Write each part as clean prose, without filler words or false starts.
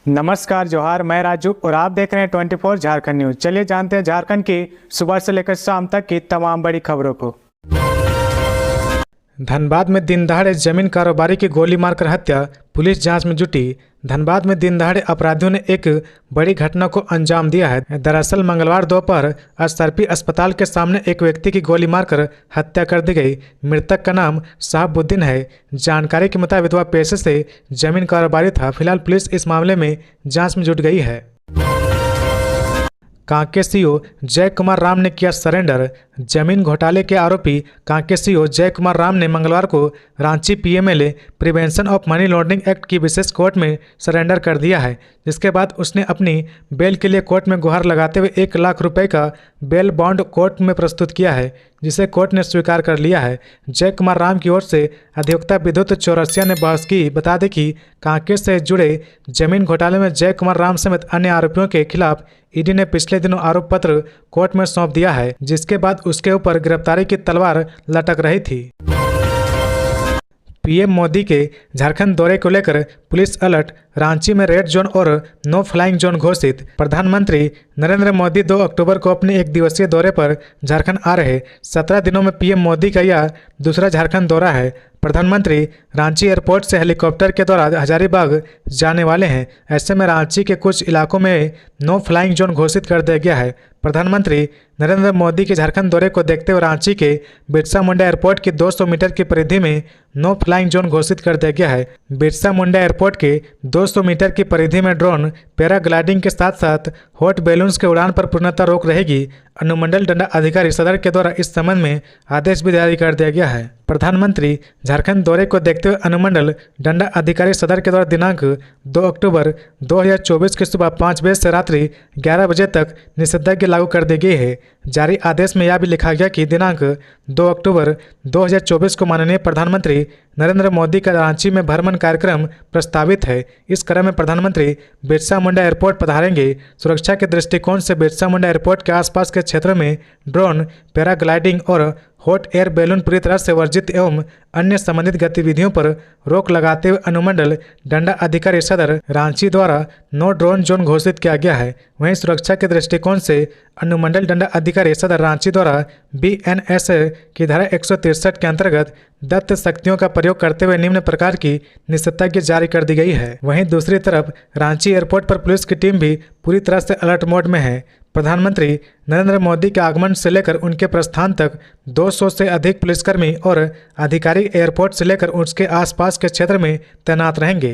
नमस्कार जोहार, मैं राजू और आप देख रहे हैं 24 झारखंड न्यूज। चलिए जानते हैं झारखंड की सुबह से लेकर शाम तक की तमाम बड़ी खबरों को। धनबाद में दिन दहाड़े जमीन कारोबारी की गोली मारकर हत्या, पुलिस जांच में जुटी। धनबाद में दिन दहाड़े अपराधियों ने एक बड़ी घटना को अंजाम दिया है। दरअसल मंगलवार दोपहर असरपी अस्पताल के सामने एक व्यक्ति की गोली मारकर हत्या कर दी गई। मृतक का नाम शहाबुद्दीन है। जानकारी के मुताबिक वह पेशे से जमीन कारोबारी था। फिलहाल पुलिस इस मामले में जांच में जुट गई है। कांके सीओ जय कुमार राम ने किया सरेंडर। जमीन घोटाले के आरोपी कांके सीओ जय कुमार राम ने मंगलवार को Ranchi PMLA prevention of money laundering act की विशेष कोर्ट में सरेंडर कर दिया है, जिसके बाद उसने अपनी बेल के लिए कोर्ट में गुहार लगाते हुए 1 लाख रुपए का बेल बॉन्ड कोर्ट में प्रस्तुत किया है, जिसे कोर्ट ने स्वीकार कर लिया है। जय कुमार राम की ओर से अधिवक्ता विद्युत चौरसिया ने बहस की। बता दें कि कांके से जुड़े जमीन घोटाले में जय कुमार राम समेत अन्य आरोपियों के खिलाफ ईडी ने पिछले दिनों आरोप पत्र कोर्ट में सौंप दिया है, जिसके बाद उसके ऊपर गिरफ्तारी की तलवार लटक रही थी। पीएम मोदी के झारखंड दौरे को लेकर पुलिस अलर्ट। रांची में रेड जोन और नो फ्लाइंग जोन घोषित। प्रधानमंत्री नरेंद्र मोदी 2 अक्टूबर को अपने 1 दिवसीय दौरे पर झारखंड आ रहे। 17 दिनों में पीएम मोदी का यह दूसरा झारखंड दौरा है। प्रधानमंत्री रांची एयरपोर्ट से हेलीकॉप्टर के द्वारा हजारीबाग जाने वाले हैं। ऐसे में रांची के कुछ इलाकों में नो फ्लाइंग जोन घोषित कर दिया गया है। प्रधानमंत्री नरेंद्र मोदी के झारखंड दौरे को देखते हुए रांची के बिरसा मुंडा एयरपोर्ट की 200 मीटर की परिधि में नो फ्लाइंग जोन घोषित कर दिया गया है। बिरसा मुंडा एयरपोर्ट के 200 मीटर की परिधि में ड्रोन, पैराग्लाइडिंग के साथ साथ हॉट बैलून्स के उड़ान पर पूर्णतः रोक रहेगी। अनुमंडल दंड अधिकारी सदर के द्वारा इस संबंध में आदेश भी जारी कर दिया गया है। प्रधानमंत्री झारखंड दौरे को देखते हुए अनुमंडल दंड अधिकारी सदर के द्वारा दिनांक 2 अक्टूबर 2024 की सुबह 5 बजे से रात्रि 11 बजे तक निषेधाज्ञा लागू कर दी गई है। जारी आदेश में यह भी लिखा गया कि दिनांक 2 अक्टूबर 2024 को माननीय प्रधानमंत्री नरेंद्र मोदी का रांची में भ्रमण कार्यक्रम प्रस्तावित है। इस क्रम में प्रधानमंत्री बिरसा मुंडा एयरपोर्ट पधारेंगे। सुरक्षा के दृष्टिकोण से बिरसा मुंडा एयरपोर्ट के आसपास के क्षेत्र में ड्रोन, पैराग्लाइडिंग और हॉट एयर बैलून पूरी तरह से वर्जित एवं अन्य संबंधित गतिविधियों पर रोक लगाते हुए अनुमंडल दंड अधिकारी सदर रांची द्वारा नो ड्रोन जोन घोषित किया गया है। वहीं सुरक्षा के दृष्टिकोण से अनुमंडल दंड अधिकारी सदर रांची द्वारा BNS की धारा 163 के अंतर्गत दत्त शक्तियों का प्रयोग करते हुए निम्न प्रकार की निषेधाज्ञा जारी कर दी गई है। वहीं दूसरी तरफ रांची एयरपोर्ट पर पुलिस की टीम भी पूरी तरह से अलर्ट मोड में है। प्रधानमंत्री नरेंद्र मोदी के आगमन से लेकर उनके प्रस्थान तक 200 से अधिक पुलिसकर्मी और अधिकारी एयरपोर्ट से लेकर उसके आसपास के क्षेत्र में तैनात रहेंगे।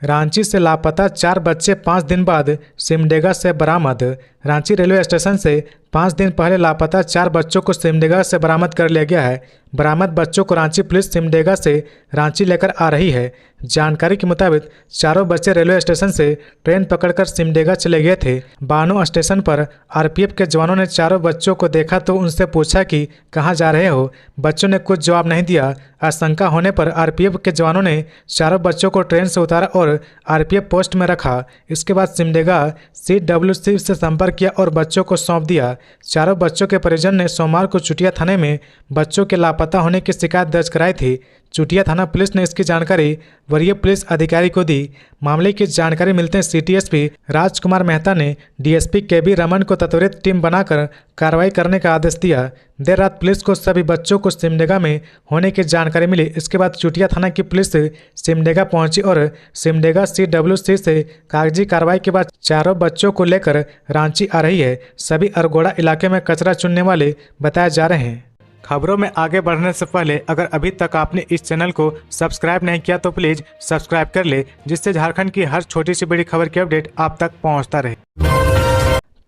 रांची से लापता 4 बच्चे 5 दिन बाद सिमडेगा से बरामद। रांची रेलवे स्टेशन से 5 दिन पहले लापता 4 बच्चों को सिमडेगा से बरामद कर लिया गया है। बरामद बच्चों को रांची पुलिस सिमडेगा से रांची लेकर आ रही है। जानकारी के मुताबिक चारों बच्चे रेलवे स्टेशन से ट्रेन पकड़कर सिमडेगा चले गए थे। बानो स्टेशन पर आरपीएफ के जवानों ने चारों बच्चों को देखा तो उनसे पूछा कि कहां जा रहे हो। बच्चों ने कुछ जवाब नहीं दिया। आशंका होने पर आरपीएफ के जवानों ने चारों बच्चों को ट्रेन से उतारा और आरपीएफ पोस्ट में रखा। इसके बाद सिमडेगा CWC से संपर्क किया और बच्चों को सौंप दिया। चारों बच्चों के परिजन ने सोमवार को चुटिया थाने में बच्चों के लापता होने की शिकायत दर्ज कराई थी। चुटिया थाना पुलिस ने इसकी जानकारी वरीय पुलिस अधिकारी को दी। मामले की जानकारी मिलते ही CTSP राजकुमार मेहता ने DSP KB रमन को त्वरित टीम बनाकर कार्रवाई करने का आदेश दिया। देर रात पुलिस को सभी बच्चों को सिमडेगा में होने की जानकारी मिली। इसके बाद चुटिया थाना की पुलिस सिमडेगा पहुंची और सिमडेगा CWC से कागजी कार्रवाई के बाद चारों बच्चों को लेकर रांची आ रही है। सभी अरगोड़ा इलाके में कचरा चुनने वाले बताए जा रहे हैं। खबरों में आगे बढ़ने से पहले अगर अभी तक आपने इस चैनल को सब्सक्राइब नहीं किया तो प्लीज सब्सक्राइब कर ले, जिससे झारखंड की हर छोटी सी बड़ी खबर की अपडेट आप तक पहुंचता रहे।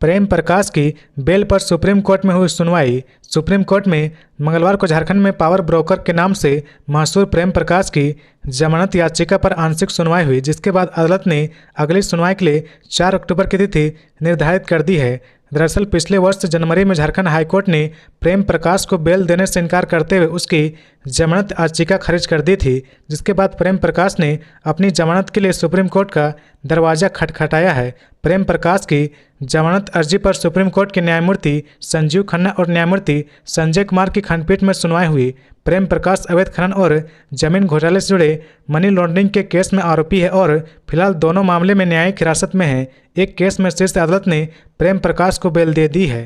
प्रेम प्रकाश की बेल पर सुप्रीम कोर्ट में हुई सुनवाई। सुप्रीम कोर्ट में मंगलवार को झारखंड में पावर ब्रोकर के नाम से मशहूर प्रेम प्रकाश की जमानत याचिका पर आंशिक सुनवाई हुई, जिसके बाद अदालत ने अगली सुनवाई के लिए 4 अक्टूबर की तिथि निर्धारित कर दी है। दरअसल पिछले वर्ष जनवरी में झारखंड हाईकोर्ट ने प्रेम प्रकाश को बेल देने से इनकार करते हुए उसकी जमानत याचिका खारिज कर दी थी, जिसके बाद प्रेम प्रकाश ने अपनी जमानत के लिए सुप्रीम कोर्ट का दरवाजा खटखटाया है। प्रेम प्रकाश की जमानत अर्जी पर सुप्रीम कोर्ट के न्यायमूर्ति संजीव खन्ना और न्यायमूर्ति संजय कुमार की खंडपीठ में सुनवाई हुई। प्रेम प्रकाश अवैध खनन और जमीन घोटाले से जुड़े मनी लॉन्ड्रिंग के केस में आरोपी है और फिलहाल दोनों मामले में न्यायिक हिरासत में है। एक केस में शीर्ष अदालत ने प्रेम प्रकाश को बेल दे दी है।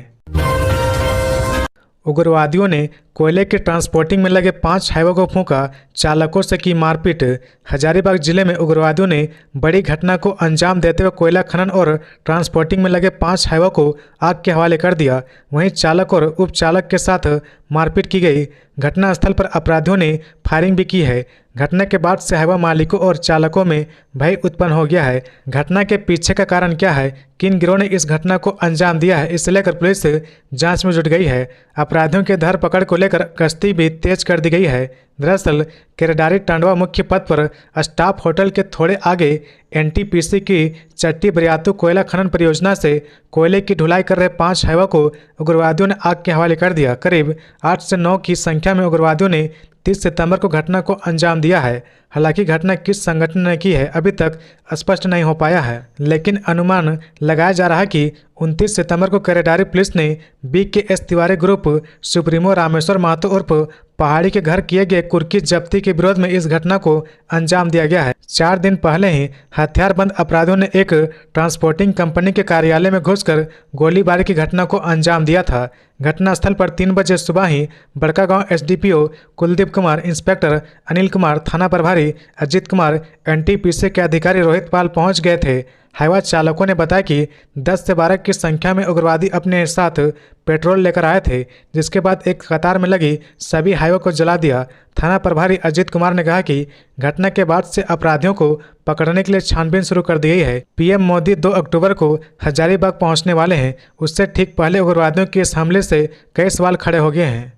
उग्रवादियों ने कोयले के ट्रांसपोर्टिंग में लगे 5 हाईवे को फूंका, चालकों से की मारपीट। हजारीबाग जिले में उग्रवादियों ने बड़ी घटना को अंजाम देते हुए कोयला खनन और ट्रांसपोर्टिंग में लगे 5 हाईवे को आग के हवाले कर दिया। वहीं चालक और उपचालक के साथ मारपीट की गई। घटनास्थल पर अपराधियों ने फायरिंग भी की है। घटना के बाद से हाईवे मालिकों और चालकों में भय उत्पन्न हो गया है। घटना के पीछे का कारण क्या है, किन गिरोह ने इस घटना को अंजाम दिया है, इसे लेकर पुलिस जांच में जुट गई है। अपराधियों के धरपकड़ को लेकर गश्ती भी तेज कर दी गई है। दरअसल केरेडारी टांडवा मुख्य पथ पर स्टाफ होटल के थोड़े आगे एनटीपीसी की चट्टी बरियातू कोयला खनन परियोजना से कोयले की ढुलाई कर रहे 5 हाईवे को उग्रवादियों ने आग के हवाले कर दिया। करीब 8 से 9 की संख्या में उग्रवादियों ने 30 सितंबर को घटना को अंजाम दिया है। हालांकि घटना किस संगठन ने की है अभी तक स्पष्ट नहीं हो पाया है, लेकिन अनुमान लगाया जा रहा है कि 29 सितंबर को केरेडारी पुलिस ने BKS Tiwari group supremo Rameshwar Mahto उर्फ पहाड़ी के घर किए गए कुर्की जब्ती के विरोध में इस घटना को अंजाम दिया गया है। 4 दिन पहले ही हथियारबंद अपराधियों ने एक ट्रांसपोर्टिंग कंपनी के कार्यालय में घुसकर गोलीबारी की घटना को अंजाम दिया था। घटनास्थल पर 3 बजे सुबह ही बड़कागांव SDPO कुलदीप कुमार, इंस्पेक्टर अनिल कुमार, थाना प्रभारी अजीत कुमार, NTPC के अधिकारी रोहित पाल पहुंच गए थे। हाईवा चालकों ने बताया कि 10 से 12 की संख्या में उग्रवादी अपने साथ पेट्रोल लेकर आए थे, जिसके बाद एक कतार में लगी सभी हाईवे को जला दिया। थाना प्रभारी अजीत कुमार ने कहा कि घटना के बाद से अपराधियों को पकड़ने के लिए छानबीन शुरू कर दी गई है। PM मोदी 2 अक्टूबर को हजारीबाग पहुंचने वाले हैं। उससे ठीक पहले उग्रवादियों के इस हमले से कई सवाल खड़े हो गए हैं।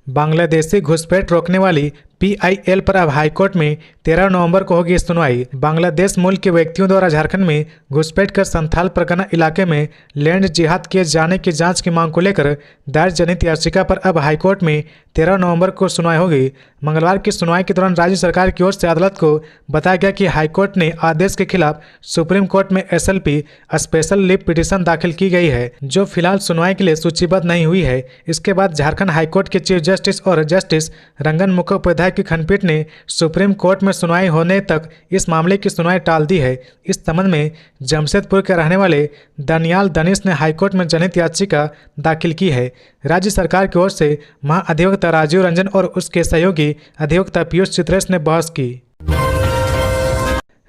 बांग्लादेशी घुसपैठ रोकने वाली PIL पर अब हाईकोर्ट में 13 नवंबर को होगी सुनवाई। बांग्लादेश मूल के व्यक्तियों द्वारा झारखंड में घुसपैठ कर संथाल परगना इलाके में लैंड जिहाद किए जाने की जांच की मांग को लेकर दायर जनहित याचिका पर अब हाईकोर्ट में 13 नवंबर को सुनवाई होगी। मंगलवार की सुनवाई के दौरान राज्य सरकार की ओर से अदालत को बताया गया कि हाईकोर्ट ने आदेश के खिलाफ सुप्रीम कोर्ट में SLP स्पेशल लीव पिटीशन दाखिल की गई है, जो फिलहाल सुनवाई के लिए सूचीबद्ध नहीं हुई है। इसके बाद झारखंड हाईकोर्ट के चीफ जस्टिस और जस्टिस रंगन मुखोपाध्याय की खंडपीठ ने सुप्रीम कोर्ट में सुनवाई होने तक इस मामले की सुनवाई टाल दी है। इस संबंध में जमशेदपुर के रहने वाले दनियाल दनिश ने हाईकोर्ट में जनहित याचिका दाखिल की है। राज्य सरकार की ओर से महाअधिवक्ता राजीव रंजन और उसके सहयोगी अधिवक्ता पीयूष चित्रेश ने बहस की।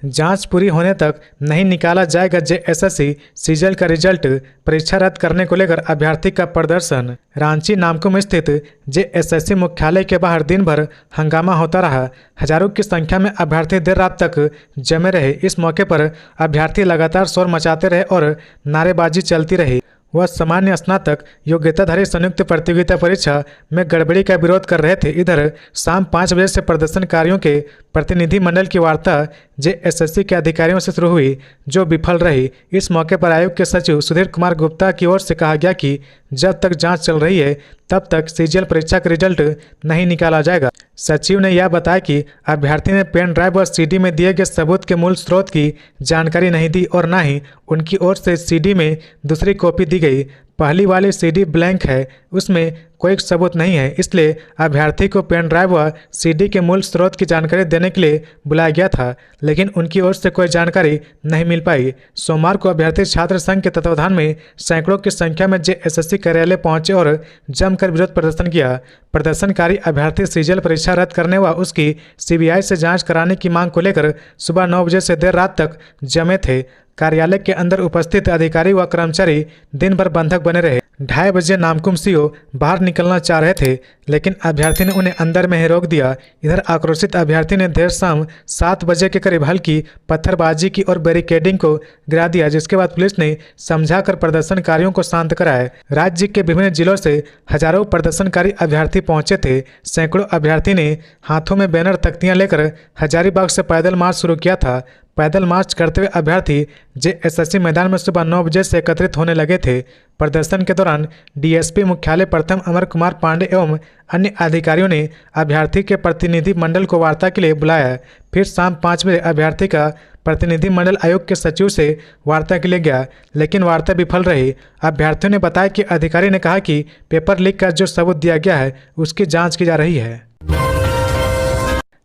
जांच पूरी होने तक नहीं निकाला जाएगा JSSC सीजल का रिजल्ट, परीक्षा रद्द करने को लेकर अभ्यर्थी का प्रदर्शन। रांची नामकुम स्थित JSSC मुख्यालय के बाहर दिन भर हंगामा होता रहा। हजारों की संख्या में अभ्यर्थी देर रात तक जमे रहे। इस मौके पर अभ्यर्थी लगातार शोर मचाते रहे और नारेबाजी चलती रही। वह सामान्य स्नातक योग्यताधारी संयुक्त प्रतियोगिता परीक्षा में गड़बड़ी का विरोध कर रहे थे। इधर शाम 5 बजे से प्रदर्शनकारियों के प्रतिनिधि मंडल की वार्ता JSSC के अधिकारियों से शुरू हुई, जो विफल रही। इस मौके पर आयोग के सचिव सुधीर कुमार गुप्ता की ओर से कहा गया कि जब तक जांच चल रही है तब तक सीजीएल परीक्षा का रिजल्ट नहीं निकाला जाएगा। सचिव ने यह बताया कि अभ्यर्थी ने पेन ड्राइव और CD में दिए गए सबूत के मूल स्रोत की जानकारी नहीं दी और न ही उनकी ओर से CD में दूसरी कॉपी दी गई। पहली वाली CD ब्लैंक है, उसमें कोई सबूत नहीं है, इसलिए अभ्यर्थी को पेन ड्राइव व CD के मूल स्रोत की जानकारी देने के लिए बुलाया गया था, लेकिन उनकी ओर से कोई जानकारी नहीं मिल पाई। सोमवार को अभ्यर्थी छात्र संघ के तत्वाधान में सैकड़ों की संख्या में JSSC कार्यालय पहुंचे और जमकर विरोध प्रदर्शन किया। प्रदर्शनकारी अभ्यर्थी सीजीएल परीक्षा रद्द करने व उसकी CBI से जाँच कराने की मांग को लेकर सुबह 9 बजे से देर रात तक जमे थे। कार्यालय के अंदर उपस्थित अधिकारी व कर्मचारी दिन भर बंधक बने रहे। 2:30 बजे नामकुम CO बाहर निकलना चाह रहे थे, लेकिन अभ्यर्थी ने उन्हें अंदर में ही रोक दिया। इधर आक्रोशित अभ्यर्थी ने देर शाम 7 बजे के करीब हल्की पत्थरबाजी की और बैरिकेडिंग को गिरा दिया, जिसके बाद पुलिस ने समझाकर प्रदर्शनकारियों को शांत कराया। राज्य के विभिन्न जिलों से हजारों प्रदर्शनकारी अभ्यर्थी पहुंचे थे। सैकड़ों अभ्यर्थी ने हाथों में बैनर तख्तियां लेकर हजारीबाग से पैदल मार्च शुरू किया था। पैदल मार्च करते हुए अभ्यर्थी जेएसएससी मैदान में सुबह 9 बजे से एकत्रित होने लगे थे। प्रदर्शन के दौरान डीएसपी मुख्यालय प्रथम अमर कुमार पांडे एवं अन्य अधिकारियों ने अभ्यर्थी के प्रतिनिधि मंडल को वार्ता के लिए बुलाया। फिर शाम 5 बजे अभ्यर्थी का प्रतिनिधि मंडल आयोग के सचिव से वार्ता के लिए गया, लेकिन वार्ता विफल रही। अभ्यर्थियों ने बताया कि अधिकारी ने कहा कि पेपर लीक का जो सबूत दिया गया है उसकी जांच की जा रही है।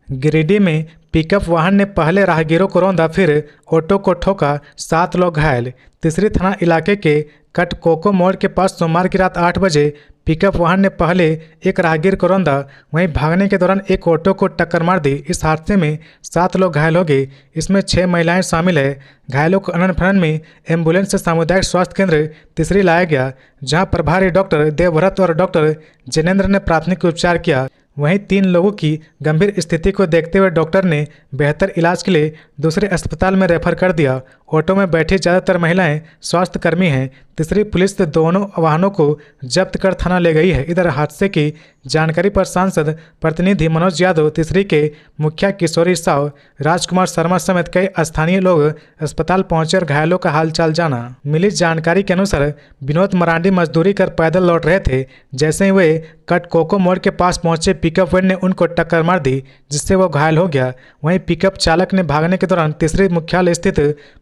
गिरिडीह में पिकअप वाहन ने पहले राहगीरों को रौंदा, फिर ऑटो को ठोका, 7 लोग घायल। तीसरी थाना इलाके के कटकोको मोड़ के पास सोमवार की रात 8 बजे पिकअप वाहन ने पहले एक राहगीर को रौंदा, वहीं भागने के दौरान एक ऑटो को टक्कर मार दी। इस हादसे में 7 लोग घायल हो गए, इसमें 6 महिलाएं शामिल है। घायलों को अनंत-फनन में एम्बुलेंस से सामुदायिक स्वास्थ्य केंद्र तीसरी लाया गया, जहां प्रभारी डॉक्टर देवव्रत और डॉक्टर जिनेंद्र ने प्राथमिक उपचार किया। वहीं 3 लोगों की गंभीर स्थिति को देखते हुए डॉक्टर ने बेहतर इलाज के लिए दूसरे अस्पताल में रेफर कर दिया। ऑटो में बैठी ज़्यादातर महिलाएं स्वास्थ्यकर्मी हैं। तीसरी पुलिस दोनों वाहनों को जब्त कर थाना ले गई है। इधर हादसे की जानकारी पर सांसद प्रतिनिधि मनोज यादव, तीसरी के मुखिया किशोरी साव, राजकुमार शर्मा समेत कई स्थानीय लोग अस्पताल पहुंचे और घायलों का हालचाल जाना। मिली जानकारी के अनुसार विनोद मरांडी मजदूरी कर पैदल लौट रहे थे। जैसे ही वे कटकोको मोड़ के पास पहुंचे, पिकअप वैन ने उनको टक्कर मार दी, जिससे वो घायल हो गया। वहीं पिकअप चालक ने भागने के दौरान तीसरे मुख्यालय स्थित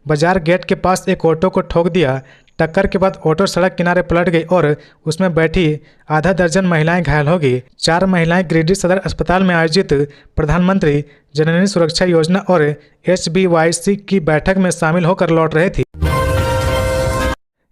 बाजार गेट के पास एक ऑटो को ठोक दिया। टक्कर के बाद ऑटो सड़क किनारे पलट गई और उसमें बैठी आधा दर्जन महिलाएं घायल हो गई। 4 महिलाएं गिरिडीह सदर अस्पताल में आयोजित प्रधानमंत्री जननी सुरक्षा योजना और HBYC की बैठक में शामिल होकर लौट रही थी।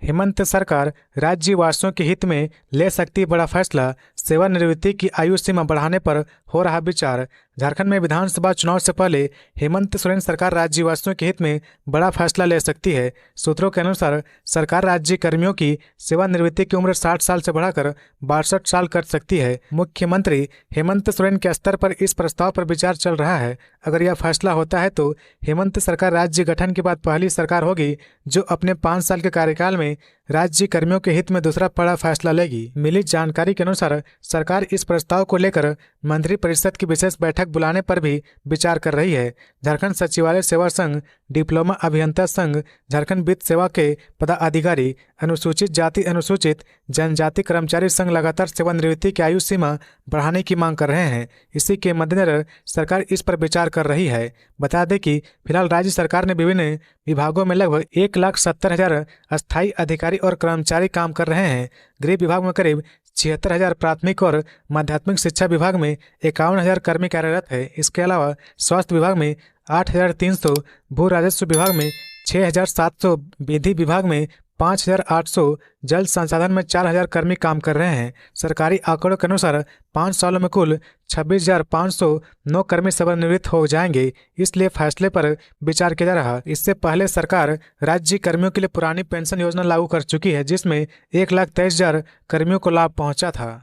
हेमंत सरकार राज्यवासियों के हित में ले सकती बड़ा फैसला, सेवानिवृत्ति की आयु सीमा बढ़ाने पर हो रहा विचार। झारखंड में विधानसभा चुनाव से पहले हेमंत सोरेन सरकार राज्यवासियों के हित में बड़ा फैसला ले सकती है। सूत्रों के अनुसार सरकार राज्य कर्मियों की सेवानिवृत्ति की उम्र 60 साल से बढ़ाकर 62 साल कर सकती है। मुख्यमंत्री हेमंत सोरेन के स्तर पर इस प्रस्ताव पर विचार चल रहा है। अगर यह फैसला होता है तो हेमंत सरकार राज्य गठन के बाद पहली सरकार होगी जो अपने 5 साल के कार्यकाल में राज्य कर्मियों के हित में दूसरा बड़ा फैसला लेगी। मिली जानकारी के अनुसार सरकार इस प्रस्ताव को लेकर मंत्रिपरिषद की विशेष बैठक बुलाने पर भी विचार कर रही है। झारखंड सचिवालय सेवा संघ, डिप्लोमा अभियंता संघ, झारखंड वित्त सेवा के पदाधिकारी, अनुसूचित जाति अनुसूचित जनजाति कर्मचारी संघ लगातार सेवानिवृत्ति की आयु सीमा बढ़ाने की मांग कर रहे हैं। इसी के मद्देनजर सरकार इस पर विचार कर रही है। बता दें कि फिलहाल राज्य सरकार ने विभिन्न विभागों में लगभग 1,70,000 अस्थायी अधिकारी और कर्मचारी काम कर रहे हैं। गृह विभाग में करीब 76,000, प्राथमिक और माध्यमिक शिक्षा विभाग में 51,000 कर्मी कार्यरत है। इसके अलावा स्वास्थ्य विभाग में 8,300, भू राजस्व विभाग में 6,700, विधि विभाग में 5,800, जल संसाधन में 4,000 कर्मी काम कर रहे हैं। सरकारी आंकड़ों के अनुसार 5 सालों में कुल 26,509 कर्मी सेवानिवृत्त हो जाएंगे। इसलिए फैसले पर विचार किया जा रहा। इससे पहले सरकार राज्य कर्मियों के लिए पुरानी पेंशन योजना लागू कर चुकी है, जिसमें 1,23,000 कर्मियों को लाभ पहुंचा था।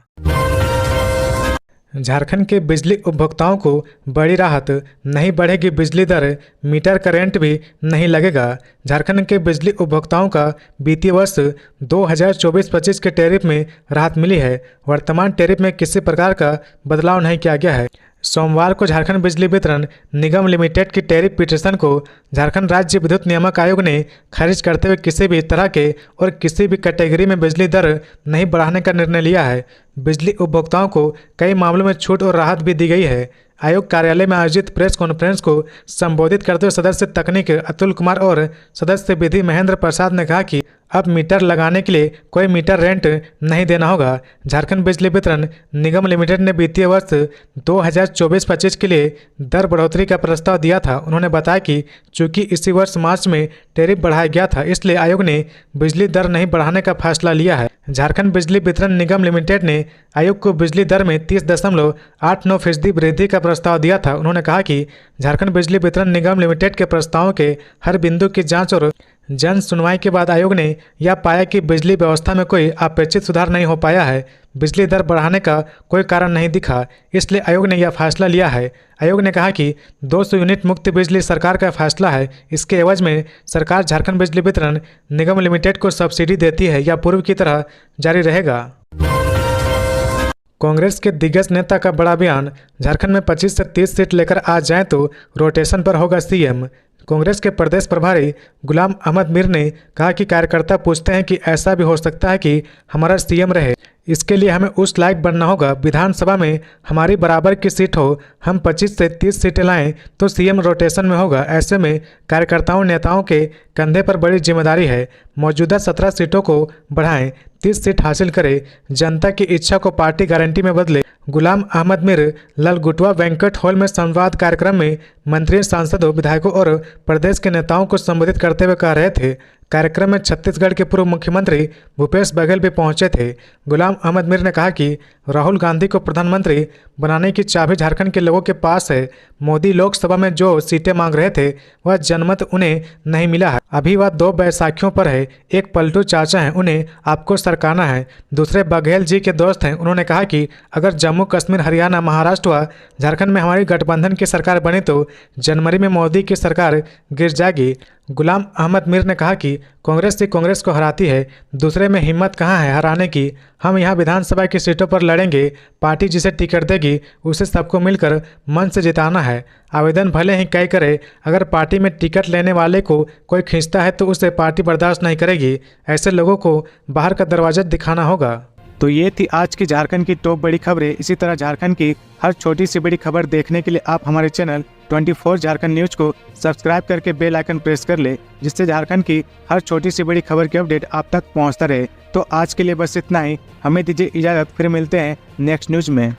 झारखंड के बिजली उपभोक्ताओं को बड़ी राहत, नहीं बढ़ेगी बिजली दर, मीटर करेंट भी नहीं लगेगा। झारखंड के बिजली उपभोक्ताओं का वित्तीय वर्ष 2024-25 के टैरिफ में राहत मिली है। वर्तमान टैरिफ में किसी प्रकार का बदलाव नहीं किया गया है। सोमवार को झारखंड बिजली वितरण निगम लिमिटेड की टैरिफ पिटीशन को झारखंड राज्य विद्युत नियामक आयोग ने खारिज करते हुए किसी भी तरह के और किसी भी कैटेगरी में बिजली दर नहीं बढ़ाने का निर्णय लिया है। बिजली उपभोक्ताओं को कई मामलों में छूट और राहत भी दी गई है। आयोग कार्यालय में आयोजित प्रेस कॉन्फ्रेंस को संबोधित करते हुए सदस्य तकनीक अतुल कुमार और सदस्य विधि महेंद्र प्रसाद ने कहा कि अब मीटर लगाने के लिए कोई मीटर रेंट नहीं देना होगा। झारखंड बिजली वितरण निगम लिमिटेड ने वित्तीय वर्ष 2024-25 के लिए दर बढ़ोतरी का प्रस्ताव दिया था। उन्होंने बताया कि चूंकि इसी वर्ष मार्च में टैरिफ बढ़ाया गया था, इसलिए आयोग ने बिजली दर नहीं बढ़ाने का फैसला लिया है। झारखंड बिजली वितरण निगम लिमिटेड ने आयोग को बिजली दर में 30.89% वृद्धि का प्रस्ताव दिया था। उन्होंने कहा कि झारखंड बिजली वितरण निगम लिमिटेड के प्रस्तावों के हर बिंदु की जांच और जन सुनवाई के बाद आयोग ने यह पाया कि बिजली व्यवस्था में कोई अपेक्षित सुधार नहीं हो पाया है। बिजली दर बढ़ाने का कोई कारण नहीं दिखा, इसलिए आयोग ने यह फैसला लिया है। आयोग ने कहा कि 200 यूनिट मुक्त बिजली सरकार का फैसला है। इसके एवज में सरकार झारखंड बिजली वितरण निगम लिमिटेड को सब्सिडी देती है या पूर्व की तरह जारी रहेगा। कांग्रेस के दिग्गज नेता का बड़ा बयान, झारखंड में 25 से 30 सीट लेकर आ जाएं तो रोटेशन पर होगा सीएम। कांग्रेस के प्रदेश प्रभारी गुलाम अहमद मीर ने कहा कि कार्यकर्ता पूछते हैं कि ऐसा भी हो सकता है कि हमारा सीएम रहे, इसके लिए हमें उस लायक बनना होगा। विधानसभा में हमारी बराबर की सीट हो, हम 25 से 30 सीटें लाएं तो सीएम रोटेशन में होगा। ऐसे में कार्यकर्ताओं नेताओं के कंधे पर बड़ी जिम्मेदारी है। मौजूदा 17 सीटों को बढ़ाएं, 30 सीट हासिल करें, जनता की इच्छा को पार्टी गारंटी में बदले। गुलाम अहमद मीर ललगुटवा वेंकट हॉल में संवाद कार्यक्रम में मंत्री, सांसदों, विधायकों और प्रदेश के नेताओं को संबोधित करते हुए कह रहे थे। कार्यक्रम में छत्तीसगढ़ के पूर्व मुख्यमंत्री भूपेश बघेल भी पहुंचे थे। गुलाम अहमद मीर ने कहा कि राहुल गांधी को प्रधानमंत्री बनाने की चाबी झारखंड के लोगों के पास है। मोदी लोकसभा में जो सीटें मांग रहे थे वह जनमत उन्हें नहीं मिला है। अभी वह 2 बैसाखियों पर है। एक पलटू चाचा हैं, उन्हें आपको सरकाना है, दूसरे बघेल जी के दोस्त हैं। उन्होंने कहा कि अगर जम्मू कश्मीर, हरियाणा, महाराष्ट्र व झारखंड में हमारी गठबंधन की सरकार बनी तो जनवरी में मोदी की सरकार गिर जाएगी। गुलाम अहमद मीर ने कहा कि कांग्रेस ही कांग्रेस को हराती है, दूसरे में हिम्मत कहाँ है हराने की। हम यहाँ विधानसभा की सीटों पर लड़ेंगे, पार्टी जिसे टिकट देगी उसे सबको मिलकर मन से जिताना है। आवेदन भले ही कई करे, अगर पार्टी में टिकट लेने वाले को कोई खींचता है तो उसे पार्टी बर्दाश्त नहीं करेगी। ऐसे लोगों को बाहर का दरवाजा दिखाना होगा। तो ये थी आज की झारखंड की टॉप बड़ी खबरें। इसी तरह झारखंड की हर छोटी सी बड़ी खबर देखने के लिए आप हमारे चैनल 24 झारखंड न्यूज को सब्सक्राइब करके बेल आइकन प्रेस कर ले, जिससे झारखंड की हर छोटी सी बड़ी खबर की अपडेट आप तक पहुंचता रहे। तो आज के लिए बस इतना ही, हमें दीजिए इजाजत, फिर मिलते हैं नेक्स्ट न्यूज में।